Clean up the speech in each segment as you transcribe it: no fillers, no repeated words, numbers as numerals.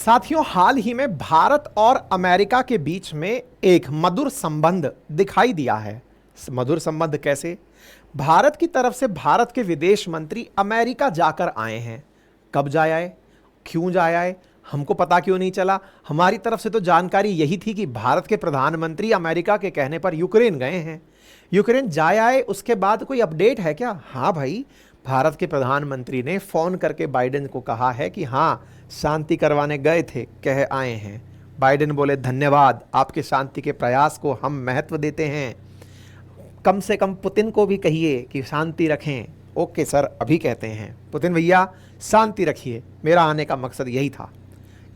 साथियों, हाल ही में भारत और अमेरिका के बीच में एक मधुर संबंध दिखाई दिया है। मधुर संबंध कैसे? भारत की तरफ से भारत के विदेश मंत्री अमेरिका जाकर आए हैं। कब जाए आए, क्यों जाए आए, हमको पता क्यों नहीं चला? हमारी तरफ से तो जानकारी यही थी कि भारत के प्रधानमंत्री अमेरिका के कहने पर यूक्रेन गए हैं। यूक्रेन जाए आए, उसके बाद कोई अपडेट है क्या? हाँ भाई, भारत के प्रधानमंत्री ने फोन करके बाइडेन को कहा है कि हाँ, शांति करवाने गए थे, कह आए हैं। बाइडेन बोले धन्यवाद, आपके शांति के प्रयास को हम महत्व देते हैं। कम से कम पुतिन को भी कहिए कि शांति रखें। ओके सर, अभी कहते हैं। पुतिन भैया शांति रखिए, मेरा आने का मकसद यही था।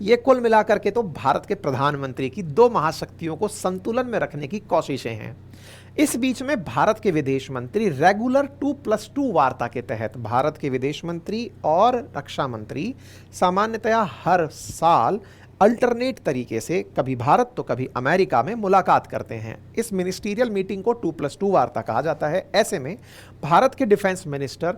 ये कुल मिलाकर के तो भारत के प्रधानमंत्री की दो महाशक्तियों को संतुलन में रखने की कोशिशें हैं। इस बीच में भारत के विदेश मंत्री रेगुलर 2+2 वार्ता के तहत भारत के विदेश मंत्री और रक्षा मंत्री सामान्यतया हर साल अल्टरनेट तरीके से कभी भारत तो कभी अमेरिका में मुलाकात करते हैं। इस मिनिस्टीरियल मीटिंग को 2+2 वार्ता कहा जाता है। ऐसे में भारत के डिफेंस मिनिस्टर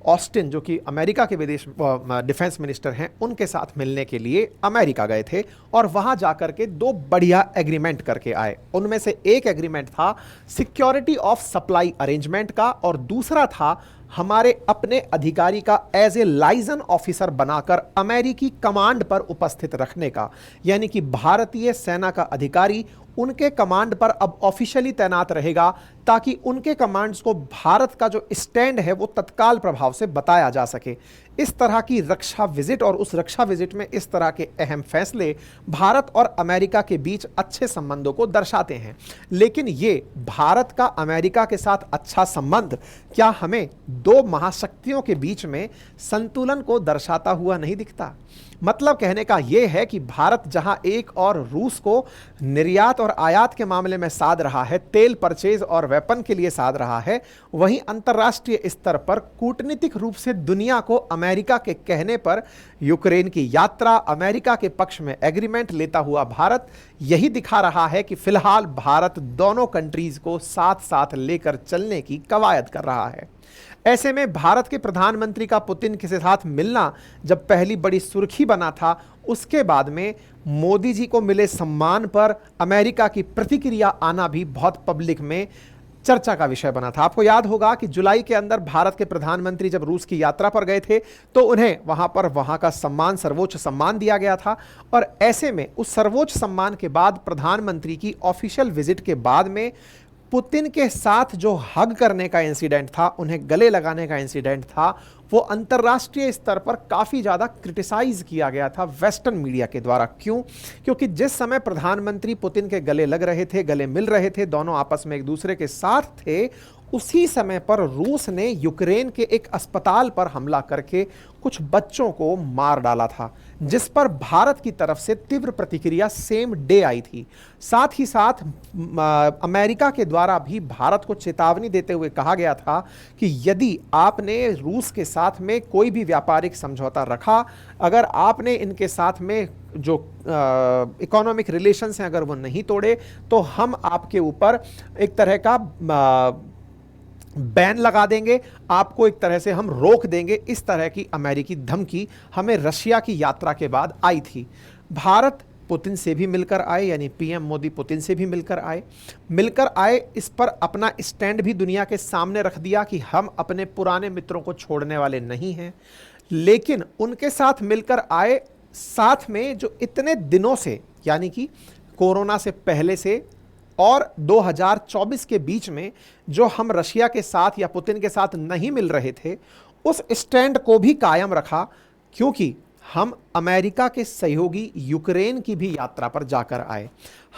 ऑस्टिन, जो कि अमेरिका के डिफेंस मिनिस्टर हैं, उनके साथ मिलने के लिए अमेरिका गए थे और वहां जाकर के दो बढ़िया एग्रीमेंट करके आए। उनमें से एक एग्रीमेंट था सिक्योरिटी ऑफ सप्लाई अरेंजमेंट का और दूसरा था हमारे अपने अधिकारी का एज ए लाइजन ऑफिसर बनाकर अमेरिकी कमांड पर उपस्थित रखने का। यानी कि भारतीय सेना का अधिकारी उनके कमांड पर अब ऑफिशियली तैनात रहेगा ताकि उनके कमांड्स को भारत का जो स्टैंड है वो तत्काल प्रभाव से बताया जा सके। इस तरह की रक्षा विजिट और उस रक्षा विजिट में इस तरह के अहम फैसले भारत और अमेरिका के बीच अच्छे संबंधों को दर्शाते हैं। लेकिन ये भारत का अमेरिका के साथ अच्छा संबंध क्या हमें दो महाशक्तियों के बीच में संतुलन को दर्शाता हुआ नहीं दिखता? मतलब कहने का यह है कि भारत जहां एक और रूस को निर्यात और आयात के मामले में साध रहा है, तेल परचेज और वेपन के लिए साध रहा है, वहीं अंतर्राष्ट्रीय स्तर पर कूटनीतिक रूप से दुनिया को अमेरिका के कहने पर यूक्रेन की यात्रा, अमेरिका के पक्ष में एग्रीमेंट लेता हुआ भारत यही दिखा रहा है कि फिलहाल भारत दोनों कंट्रीज को साथ साथ लेकर चलने की कवायद कर रहा है। ऐसे में भारत के प्रधानमंत्री का पुतिन के साथ मिलना जब पहली बड़ी सुर्खी बना था, उसके बाद में मोदी जी को मिले सम्मान पर अमेरिका की प्रतिक्रिया आना भी बहुत पब्लिक में चर्चा का विषय बना था। आपको याद होगा कि जुलाई के अंदर भारत के प्रधानमंत्री जब रूस की यात्रा पर गए थे तो उन्हें वहां का सम्मान, सर्वोच्च सम्मान दिया गया था। और ऐसे में उस सर्वोच्च सम्मान के बाद प्रधानमंत्री की ऑफिशियल विजिट के बाद में पुतिन के साथ जो हग करने का इंसिडेंट था, उन्हें गले लगाने का इंसिडेंट था, वो अंतर्राष्ट्रीय स्तर पर काफ़ी ज़्यादा क्रिटिसाइज किया गया था वेस्टर्न मीडिया के द्वारा। क्यों? क्योंकि जिस समय प्रधानमंत्री पुतिन के गले लग रहे थे, गले मिल रहे थे, दोनों आपस में एक दूसरे के साथ थे, उसी समय पर रूस ने यूक्रेन के एक अस्पताल पर हमला करके कुछ बच्चों को मार डाला था, जिस पर भारत की तरफ से तीव्र प्रतिक्रिया सेम डे आई थी। साथ ही साथ अमेरिका के द्वारा भी भारत को चेतावनी देते हुए कहा गया था कि यदि आपने रूस के साथ में कोई भी व्यापारिक समझौता रखा, अगर आपने इनके साथ में जो इकोनॉमिक रिलेशंस हैं अगर वो नहीं तोड़े, तो हम आपके ऊपर एक तरह का बैन लगा देंगे, आपको एक तरह से हम रोक देंगे। इस तरह की अमेरिकी धमकी हमें रशिया की यात्रा के बाद आई थी। भारत पुतिन से भी मिलकर आए, यानी पीएम मोदी पुतिन से भी मिलकर आए, इस पर अपना स्टैंड भी दुनिया के सामने रख दिया कि हम अपने पुराने मित्रों को छोड़ने वाले नहीं हैं। लेकिन उनके साथ मिलकर आए, साथ में जो इतने दिनों से, यानी कि कोरोना से पहले से और 2024 के बीच में जो हम रशिया के साथ या पुतिन के साथ नहीं मिल रहे थे, उस स्टैंड को भी कायम रखा, क्योंकि हम अमेरिका के सहयोगी यूक्रेन की भी यात्रा पर जाकर आए।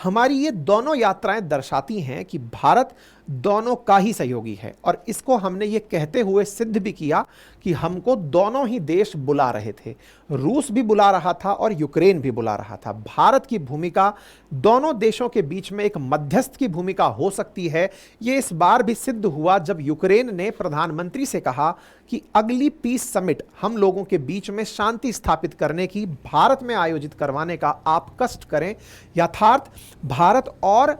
हमारी ये दोनों यात्राएं दर्शाती हैं कि भारत दोनों का ही सहयोगी है, और इसको हमने ये कहते हुए सिद्ध भी किया कि हमको दोनों ही देश बुला रहे थे। रूस भी बुला रहा था और यूक्रेन भी बुला रहा था। भारत की भूमिका दोनों देशों के बीच में एक मध्यस्थ की भूमिका हो सकती है। ये इस बार भी सिद्ध हुआ जब यूक्रेन ने प्रधानमंत्री से कहा कि अगली पीस समिट हम लोगों के बीच में शांति स्थापित करने की, भारत में आयोजित करवाने का आप कष्ट करें। यथार्थ भारत और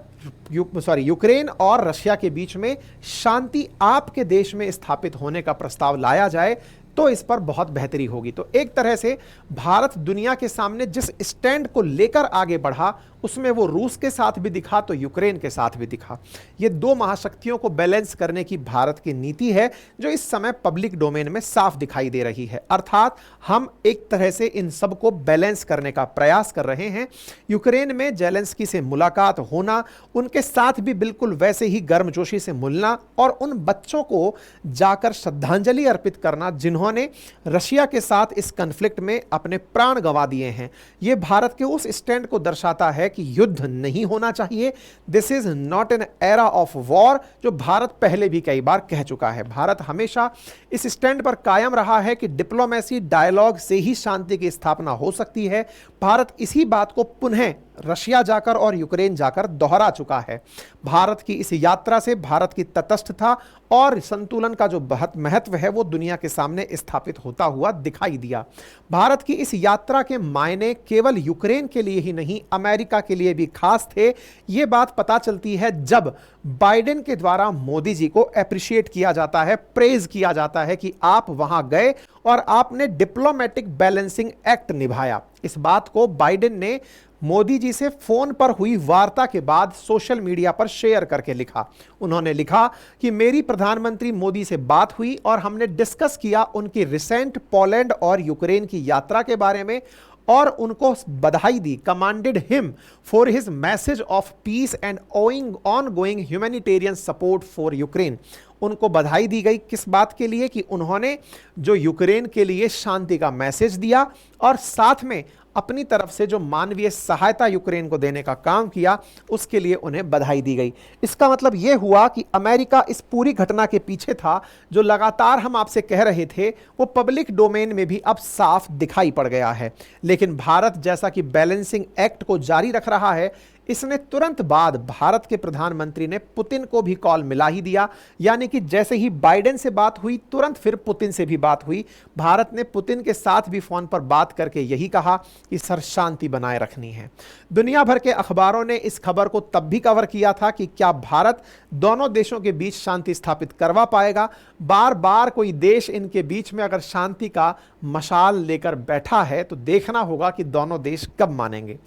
यूक्रेन और रशिया के बीच में शांति आपके देश में स्थापित होने का प्रस्ताव लाया जाए। तो इस पर बहुत बेहतरी होगी। तो एक तरह से भारत दुनिया के सामने जिस स्टैंड को लेकर आगे बढ़ा, उसमें वो रूस के साथ भी दिखा तो यूक्रेन के साथ भी दिखा। ये दो महाशक्तियों को बैलेंस करने की भारत की नीति है, जो इस समय पब्लिक डोमेन में साफ दिखाई दे रही है। अर्थात हम एक तरह से इन सबको बैलेंस करने का प्रयास कर रहे हैं। यूक्रेन में जेलेंस्की से मुलाकात होना, उनके साथ भी बिल्कुल वैसे ही गर्मजोशी से मिलना और उन बच्चों को जाकर श्रद्धांजलि अर्पित करना जिन्होंने रशिया के साथ इस कॉन्फ्लिक्ट में अपने प्राण गंवा दिए हैं, यह भारत के उस स्टैंड को दर्शाता है कि युद्ध नहीं होना चाहिए। This is not an era of war, जो भारत पहले भी कई बार कह चुका है। भारत हमेशा इस स्टैंड पर कायम रहा है कि डिप्लोमेसी, डायलॉग से ही शांति की स्थापना हो सकती है। भारत इसी बात को पुनः रशिया जाकर और यूक्रेन जाकर दोहरा चुका है। भारत की इस यात्रा से भारत की तटस्थता और संतुलन का जो बहुत महत्व है वो दुनिया के सामने स्थापित होता हुआ दिखाई दिया। भारत की इस यात्रा के मायने केवल यूक्रेन के लिए ही नहीं, अमेरिका के लिए भी खास थे। ये बात पता चलती है जब बाइडेन के द्वारा मोदी जी को एप्रिशिएट किया जाता है, प्रेज किया जाता है कि आप वहां गए और आपने डिप्लोमेटिक बैलेंसिंग एक्ट निभाया। इस बात को बाइडेन ने मोदी जी से फोन पर हुई वार्ता के बाद सोशल मीडिया पर शेयर करके लिखा। उन्होंने लिखा कि मेरी प्रधानमंत्री मोदी से बात हुई और हमने डिस्कस किया उनकी रिसेंट पोलैंड और यूक्रेन की यात्रा के बारे में और उनको बधाई दी। Commended him for his message of peace and ongoing humanitarian support for Ukraine. उनको बधाई दी गई किस बात के लिए? कि उन्होंने जो यूक्रेन के लिए शांति का मैसेज दिया और साथ में अपनी तरफ से जो मानवीय सहायता यूक्रेन को देने का काम किया, उसके लिए उन्हें बधाई दी गई। इसका मतलब यह हुआ कि अमेरिका इस पूरी घटना के पीछे था। जो लगातार हम आपसे कह रहे थे वो पब्लिक डोमेन में भी अब साफ दिखाई पड़ गया है। लेकिन भारत जैसा कि बैलेंसिंग एक्ट को जारी रख रहा है, इसने तुरंत बाद भारत के प्रधानमंत्री ने पुतिन को भी कॉल मिला ही दिया। यानी कि जैसे ही बाइडेन से बात हुई, तुरंत फिर पुतिन से भी बात हुई। भारत ने पुतिन के साथ भी फोन पर बात करके यही कहा कि सर शांति बनाए रखनी है। दुनिया भर के अखबारों ने इस खबर को तब भी कवर किया था कि क्या भारत दोनों देशों के बीच शांति स्थापित करवा पाएगा। बार बार कोई देश इनके बीच में अगर शांति का मशाल लेकर बैठा है तो देखना होगा कि दोनों देश कब मानेंगे।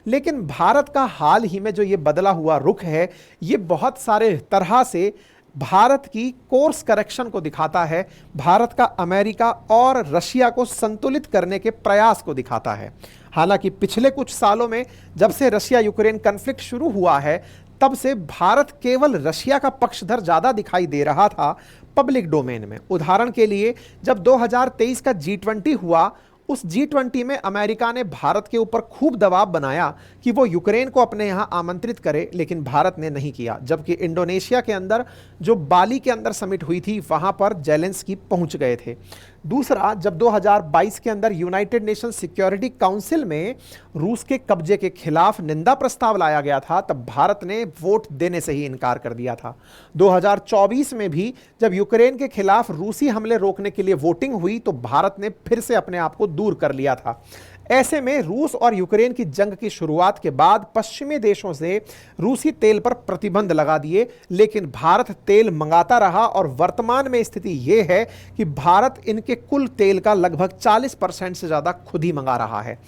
लेकिन भारत का हाल ही में जो ये बदला हुआ रुख है, ये बहुत सारे तरह से भारत की कोर्स करेक्शन को दिखाता है। भारत का अमेरिका और रशिया को संतुलित करने के प्रयास को दिखाता है। हालांकि पिछले कुछ सालों में जब से रशिया यूक्रेन कॉन्फ्लिक्ट शुरू हुआ है, तब से भारत केवल रशिया का पक्षधर ज्यादा दिखाई दे रहा था पब्लिक डोमेन में। उदाहरण के लिए जब 2023 का G20 हुआ, उस G20 में अमेरिका ने भारत के ऊपर खूब दबाव बनाया कि वो यूक्रेन को अपने यहाँ आमंत्रित करे, लेकिन भारत ने नहीं किया। जबकि इंडोनेशिया के अंदर जो बाली के अंदर समिट हुई थी, वहां पर जेलेंस्की पहुंच गए थे। दूसरा, जब 2022 के अंदर यूनाइटेड नेशन सिक्योरिटी काउंसिल में रूस के कब्जे के खिलाफ निंदा प्रस्ताव लाया गया था, तब भारत ने वोट देने से ही इनकार कर दिया था। 2024 में भी जब यूक्रेन के खिलाफ रूसी हमले रोकने के लिए वोटिंग हुई, तो भारत ने फिर से अपने आप को दूर कर लिया था। ऐसे में रूस और यूक्रेन की जंग की शुरुआत के बाद पश्चिमी देशों से रूसी तेल पर प्रतिबंध लगा दिए, लेकिन भारत तेल मंगाता रहा और वर्तमान में स्थिति यह है कि भारत इनके कुल तेल का लगभग 40% से ज्यादा खुद ही मंगा रहा है।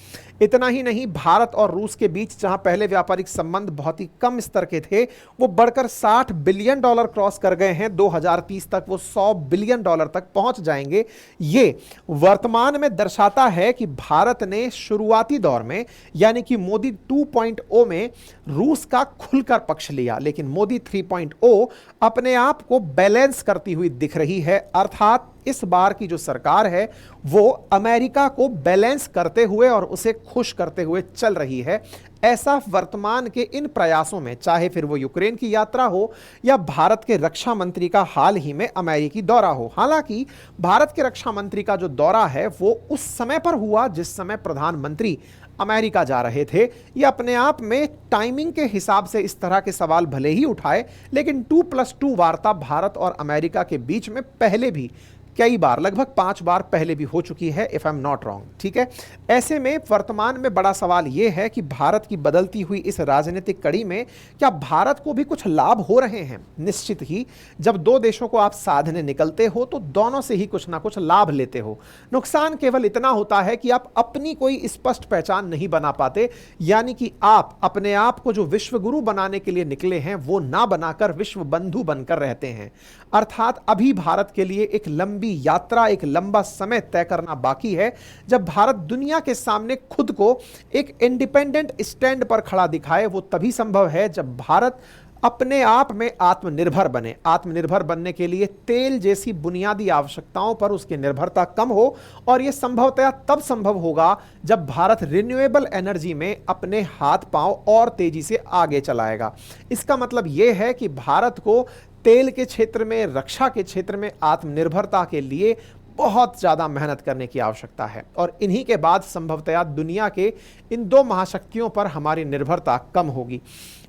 इतना ही नहीं, भारत और रूस के बीच जहां पहले व्यापारिक संबंध बहुत ही कम स्तर के थे, वो बढ़कर $60 बिलियन क्रॉस कर गए हैं। 2030 तक वो $100 बिलियन तक पहुंच जाएंगे। ये वर्तमान में दर्शाता है कि भारत ने शुरुआती दौर में यानी कि मोदी 2.0 में रूस का खुलकर पक्ष लिया, लेकिन मोदी 3.0 अपने आप को बैलेंस करती हुई दिख रही है। अर्थात इस बार की जो सरकार है वो अमेरिका को बैलेंस करते हुए और उसे खुश करते हुए चल रही है। ऐसा वर्तमान के इन प्रयासों में, चाहे फिर वो यूक्रेन की यात्रा हो या भारत के रक्षा मंत्री का हाल ही में अमेरिकी दौरा हो। हालांकि भारत के रक्षा मंत्री का जो दौरा है वो उस समय पर हुआ जिस समय प्रधानमंत्री अमेरिका जा रहे थे। ये अपने आप में टाइमिंग के हिसाब से इस तरह के सवाल भले ही उठाए, लेकिन 2+2 वार्ता भारत और अमेरिका के बीच में पहले भी कई बार, लगभग 5 बार पहले भी हो चुकी है, if I am not wrong, ठीक है। ऐसे में वर्तमान में बड़ा सवाल यह है कि भारत की बदलती हुई इस राजनीतिक कड़ी में क्या भारत को भी कुछ लाभ हो रहे हैं? निश्चित ही, जब दो देशों को आप साधने निकलते हो तो दोनों से ही कुछ ना कुछ लाभ लेते हो। नुकसान केवल इतना होता है कि आप अपनी कोई स्पष्ट पहचान नहीं बना पाते, यानी कि आप अपने आप को जो विश्व गुरु बनाने के लिए निकले हैं वो ना बनाकर विश्व बंधु बनकर रहते हैं। अर्थात अभी भारत के लिए एक लंबी यात्रा, एक लंबा समय तय करना बाकी है, जब भारत दुनिया के सामने खुद को एक इंडिपेंडेंट स्टैंड पर खड़ा दिखाए। वो तभी संभव है जब भारत अपने आप में आत्मनिर्भर बने। आत्मनिर्भर बनने के लिए तेल जैसी बुनियादी आवश्यकताओं पर उसकी निर्भरता कम हो, और यह संभवतया तब संभव होगा जब भारत रिन्यूएबल एनर्जी में अपने हाथ पांव और तेजी से आगे चलाएगा। इसका मतलब यह है कि भारत को तेल के क्षेत्र में, रक्षा के क्षेत्र में आत्मनिर्भरता के लिए बहुत ज़्यादा मेहनत करने की आवश्यकता है, और इन्हीं के बाद संभवतया दुनिया के इन दो महाशक्तियों पर हमारी निर्भरता कम होगी।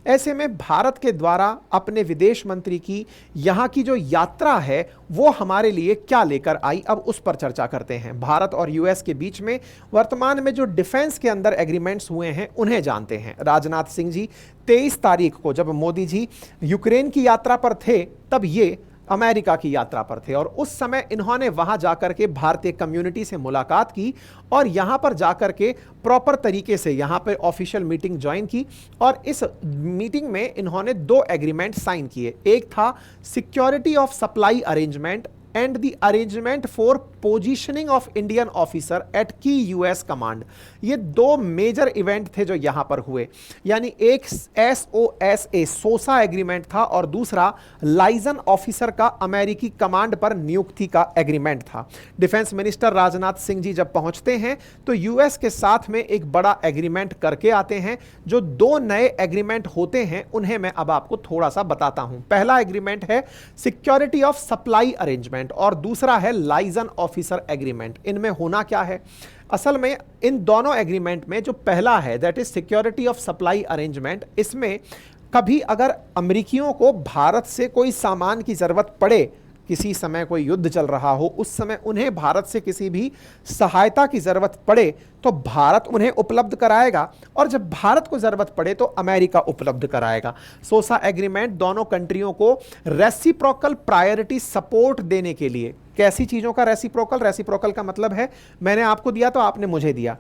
ऐसे में भारत के द्वारा अपने विदेश मंत्री की यहाँ की जो यात्रा है वो हमारे लिए क्या लेकर आई, अब उस पर चर्चा करते हैं। भारत और यूएस के बीच में वर्तमान में जो डिफेंस के अंदर एग्रीमेंट्स हुए हैं उन्हें जानते हैं। राजनाथ सिंह जी 23 तारीख को, जब मोदी जी यूक्रेन की यात्रा पर थे, तब ये अमेरिका की यात्रा पर थे, और उस समय इन्होंने वहां जाकर के भारतीय कम्युनिटी से मुलाकात की, और यहां पर जाकर के प्रॉपर तरीके से यहां पर ऑफिशियल मीटिंग ज्वाइन की, और इस मीटिंग में इन्होंने 2 एग्रीमेंट साइन किए। एक था security of supply arrangement and the arrangement for positioning of Indian officer eight की यूएस कमांड। ये 2 मेजर इवेंट थे जो यहां पर हुए, यानी एक SOSA सोसा एग्रीमेंट था, और दूसरा लाइजन ऑफिसर का अमेरिकी कमांड पर नियुक्ति का एग्रीमेंट था। डिफेंस मिनिस्टर राजनाथ सिंह जी जब पहुंचते हैं तो यूएस के साथ में एक बड़ा एग्रीमेंट करके आते हैं। जो 2 नए एग्रीमेंट होते हैं उन्हें मैं अब आपको थोड़ा सा बताता हूं। पहला एग्रीमेंट है सिक्योरिटी ऑफ सप्लाई अरेंजमेंट, और दूसरा है लाइजन ऑफिसर एग्रीमेंट। इनमें होना क्या है? असल में इन दोनों एग्रीमेंट में जो पहला है, that is security of supply arrangement, इसमें कभी अगर अमेरिकियों को भारत से कोई सामान की जरूरत पड़े, किसी समय कोई युद्ध चल रहा हो, उस समय उन्हें भारत से किसी भी सहायता की जरूरत पड़े तो भारत उन्हें उपलब्ध कराएगा, और जब भारत को जरूरत पड़े तो अमेरिका उपलब्ध कराएगा। सोसा एग्रीमेंट दोनों कंट्रियों को रेसिप्रोकल प्रायोरिटी सपोर्ट देने के लिए। कैसी चीजों का रेसिप्रोकल? रेसिप्रोकल का मतलब है मैंने आपको दिया तो आपने मुझे दिया।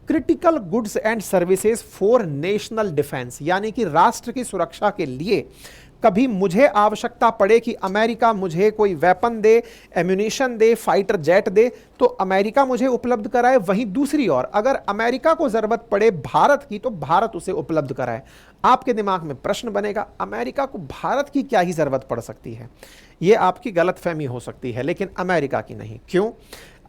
Critical goods and services for national defence, यानी कि राष्ट्र की सुरक्षा के लिए कभी मुझे आवश्यकता पड़े कि अमेरिका मुझे कोई वेपन दे, एम्यूनिशन दे, फाइटर जेट दे, तो अमेरिका मुझे उपलब्ध कराए। वहीं दूसरी ओर अगर अमेरिका को जरूरत पड़े भारत की तो भारत उसे उपलब्ध कराए। आपके दिमाग में प्रश्न बनेगा, अमेरिका को भारत की क्या ही जरूरत पड़ सकती है? यह आपकी गलतफहमी हो सकती है, लेकिन अमेरिका की नहीं। क्यों?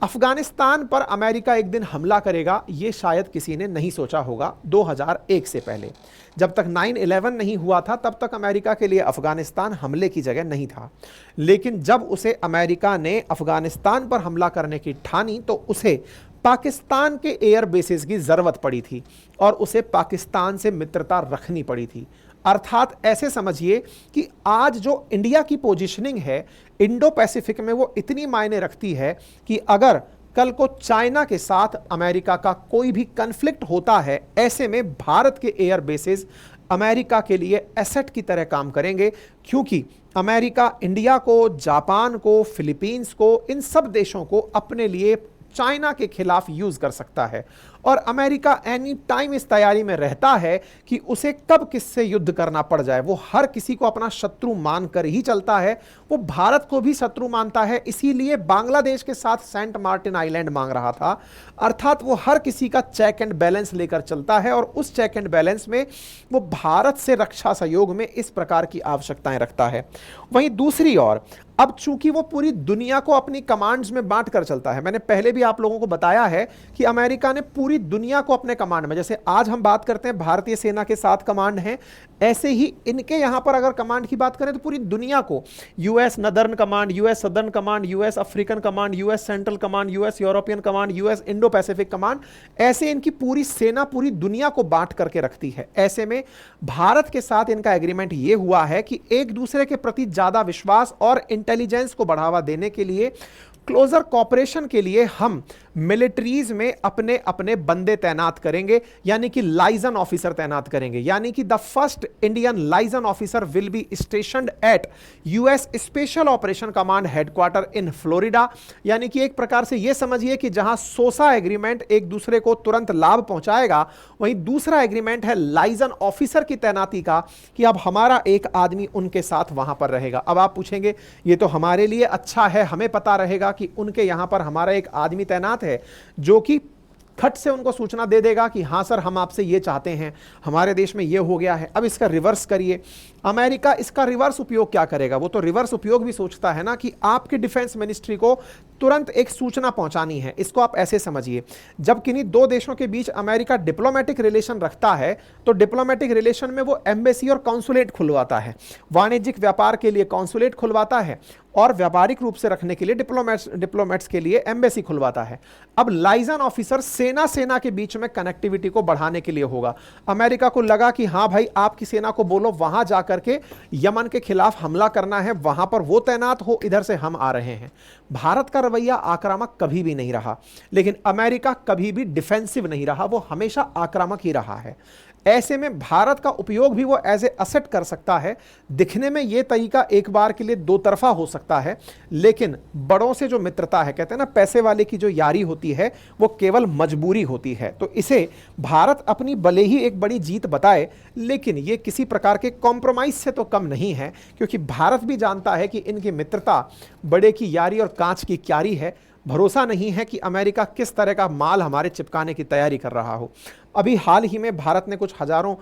अफगानिस्तान पर अमेरिका एक दिन हमला करेगा, यह शायद किसी ने नहीं सोचा होगा 2001 से पहले। जब तक 9/11 नहीं हुआ था तब तक अमेरिका के लिए अफगानिस्तान हमले की जगह नहीं था, लेकिन जब उसे अमेरिका ने अफगानिस्तान पर हमला करने की ठानी तो उसे पाकिस्तान के एयर बेसिस की जरूरत पड़ी थी, और उसे पाकिस्तान से मित्रता रखनी पड़ी थी। अर्थात ऐसे समझिए कि आज जो इंडिया की पोजीशनिंग है इंडो पैसिफिक में, वो इतनी मायने रखती है कि अगर कल को चाइना के साथ अमेरिका का कोई भी कन्फ्लिक्ट होता है, ऐसे में भारत के एयर बेसेस अमेरिका के लिए एसेट की तरह काम करेंगे, क्योंकि अमेरिका इंडिया को, जापान को, फिलीपींस को, इन सब देशों को अपने लिए चाइना के खिलाफ यूज कर सकता है। और अमेरिका एनी टाइम इस तैयारी में रहता है कि उसे कब किससे युद्ध करना पड़ जाए। वो हर किसी को अपना शत्रु मानकर ही चलता है, वो भारत को भी शत्रु मानता है, इसीलिए बांग्लादेश के साथ सेंट मार्टिन आइलैंड मांग रहा था। अर्थात वो हर किसी का चेक एंड बैलेंस लेकर चलता है, और उस चेक एंड बैलेंस में वो भारत से रक्षा सहयोग में इस प्रकार की आवश्यकताएं रखता है। वहीं दूसरी ओर अब चूंकि वो पूरी दुनिया को अपनी कमांड्स में बांट कर चलता है, मैंने पहले भी आप लोगों को बताया है कि अमेरिका ने पूरी दुनिया को अपने कमांड में, जैसे आज हम बात करते हैं भारतीय सेना के 7 कमांड हैं, ऐसे ही इनके यहां पर अगर कमांड की बात करें तो पूरी दुनिया को US northern command, US southern command, US African command, US central command, US European command, US Indo Pacific command, ऐसे इनकी पूरी सेना पूरी दुनिया को बांट करके रखती है। ऐसे में भारत के साथ इनका एग्रीमेंट यह हुआ है कि एक दूसरे के प्रति ज्यादा विश्वास और इंटेलिजेंस को बढ़ावा देने के लिए क्लोजर कॉपरेशन के लिए हम मिलिट्रीज में अपने अपने बंदे तैनात करेंगे, यानी कि लाइजन ऑफिसर तैनात करेंगे, यानी कि the first Indian liaison officer will be stationed at US special operation command headquarter in Florida. यानी कि एक प्रकार से यह समझिए कि जहां सोसा एग्रीमेंट एक दूसरे को तुरंत लाभ पहुंचाएगा, वहीं दूसरा एग्रीमेंट है लाइजन ऑफिसर की तैनाती का, कि अब हमारा एक आदमी उनके साथ वहां पर रहेगा। अब आप पूछेंगे ये तो हमारे लिए अच्छा है, हमें पता रहेगा कि उनके यहां पर हमारा एक आदमी तैनात है जो कि खट से उनको सूचना दे देगा कि हां सर हम आपसे ये चाहते हैं, हमारे देश में ये हो गया है। अब इसका रिवर्स करिए, अमेरिका इसका रिवर्स उपयोग क्या करेगा? वो तो रिवर्स उपयोग भी सोचता है ना, कि आपके डिफेंस मिनिस्ट्री को तुरंत एक सूचना पहुंचानी है। इसको आप ऐसे समझिए, जब किन्हीं दो देशों के बीच अमेरिका डिप्लोमेटिक रिलेशन रखता है तो डिप्लोमेटिक रिलेशन में वो एम्बेसी और कॉन्सुलेट खुलवाता है, वाणिज्यिक व्यापार के लिए कॉन्सुलेट खुलवाता है और व्यापारिक रूप से रखने के लिए डिप्लोमेट्स के लिए एम्बेसी खुलवाता है। अब लाइजन ऑफिसर सेना के बीच में कनेक्टिविटी को बढ़ाने के लिए होगा। अमेरिका को लगा कि हां भाई आपकी सेना को बोलो वहां जाकर के यमन के खिलाफ हमला करना है, वहां पर वो तैनात हो, इधर से हम आ रहे हैं। भारत का रवैया आक्रामक कभी भी नहीं रहा, लेकिन अमेरिका कभी भी डिफेंसिव नहीं रहा, वो हमेशा आक्रामक ही रहा है। ऐसे में भारत का उपयोग भी वो एज ए असेट कर सकता है। दिखने में ये तरीका एक बार के लिए दो तरफा हो सकता है, लेकिन बड़ों से जो मित्रता है, कहते हैं ना पैसे वाले की जो यारी होती है वो केवल मजबूरी होती है। तो इसे भारत अपनी भले ही एक बड़ी जीत बताए, लेकिन ये किसी प्रकार के कॉम्प्रोमाइज से तो कम नहीं है, क्योंकि भारत भी जानता है कि इनकी मित्रता बड़े की यारी और कांच की क्यारी है। भरोसा नहीं है कि अमेरिका किस तरह का माल हमारे चिपकाने की तैयारी कर रहा हो। अभी हाल ही में भारत ने कुछ हजारों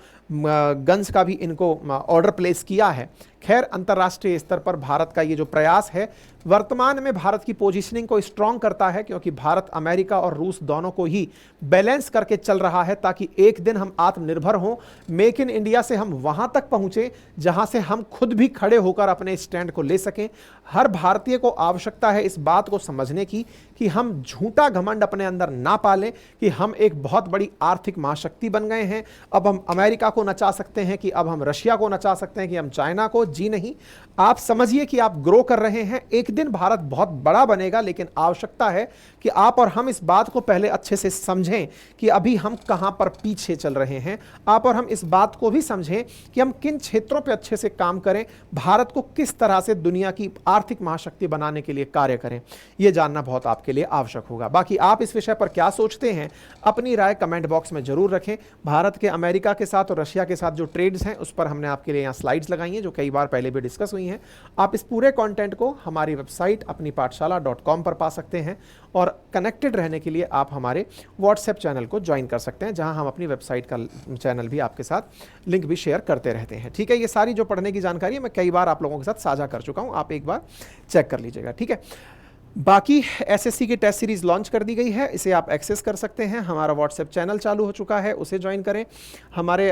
गन्स का भी इनको ऑर्डर प्लेस किया है। खैर, अंतर्राष्ट्रीय स्तर पर भारत का ये जो प्रयास है वर्तमान में भारत की पोजीशनिंग को स्ट्रांग करता है, क्योंकि भारत अमेरिका और रूस दोनों को ही बैलेंस करके चल रहा है, ताकि एक दिन हम आत्मनिर्भर हों, मेक इन इंडिया से हम वहां तक पहुंचे जहां से हम खुद भी खड़े होकर अपने स्टैंड को ले सकें। हर भारतीय को आवश्यकता है इस बात को समझने की कि हम झूठा घमंड अपने अंदर ना पालें कि हम एक बहुत बड़ी आर्थिक महाशक्ति बन गए हैं, अब हम अमेरिका को नचा सकते हैं, कि अब हम रशिया को नचा सकते हैं, कि हम चाइना को। जी नहीं, आप समझिए कि आप ग्रो कर रहे हैं, एक दिन भारत बहुत बड़ा बनेगा, लेकिन आवश्यकता है कि आप और हम इस बात को पहले अच्छे से समझें कि अभी हम कहां पर पीछे चल रहे हैं। आप और हम इस बात को भी समझें कि हम किन क्षेत्रों पर अच्छे से काम करें, भारत को किस तरह से दुनिया की आर्थिक महाशक्ति बनाने के लिए कार्य करें। यह जानना बहुत आपके लिए आवश्यक होगा। बाकी आप इस विषय पर क्या सोचते हैं, अपनी राय कमेंट बॉक्स में जरूर रखें। भारत के अमेरिका के साथ और रशिया के साथ जो ट्रेड्स हैं उस पर हमने आपके लिए यहाँ स्लाइड्स लगाई हैं, जो कई बार पहले भी डिस्कस हुई हैं। आप इस पूरे कंटेंट को हमारी वेबसाइट अपनी पाठशाला.com पर पा सकते हैं, और कनेक्टेड रहने के लिए आप हमारे व्हाट्सएप चैनल को ज्वाइन कर सकते हैं, जहां हम अपनी वेबसाइट का चैनल भी आपके साथ लिंक भी शेयर करते रहते हैं। ठीक है, ये सारी जो पढ़ने की जानकारी है मैं कई बार आप लोगों के साथ साझा कर चुका हूं, आप एक बार चेक कर लीजिएगा। ठीक है, बाकी एसएससी की टेस्ट सीरीज लॉन्च कर दी गई है, इसे आप एक्सेस कर सकते हैं। हमारा व्हाट्सएप चैनल चालू हो चुका है, उसे ज्वाइन करें। हमारे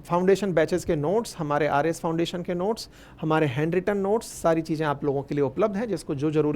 फाउंडेशन बैचेस के नोट्स, हमारे आरएस फाउंडेशन के नोट्स, हमारे हैंड रिटन नोट्स, सारी चीज़ें आप लोगों के लिए उपलब्ध हैं, जिसको जो जरूरी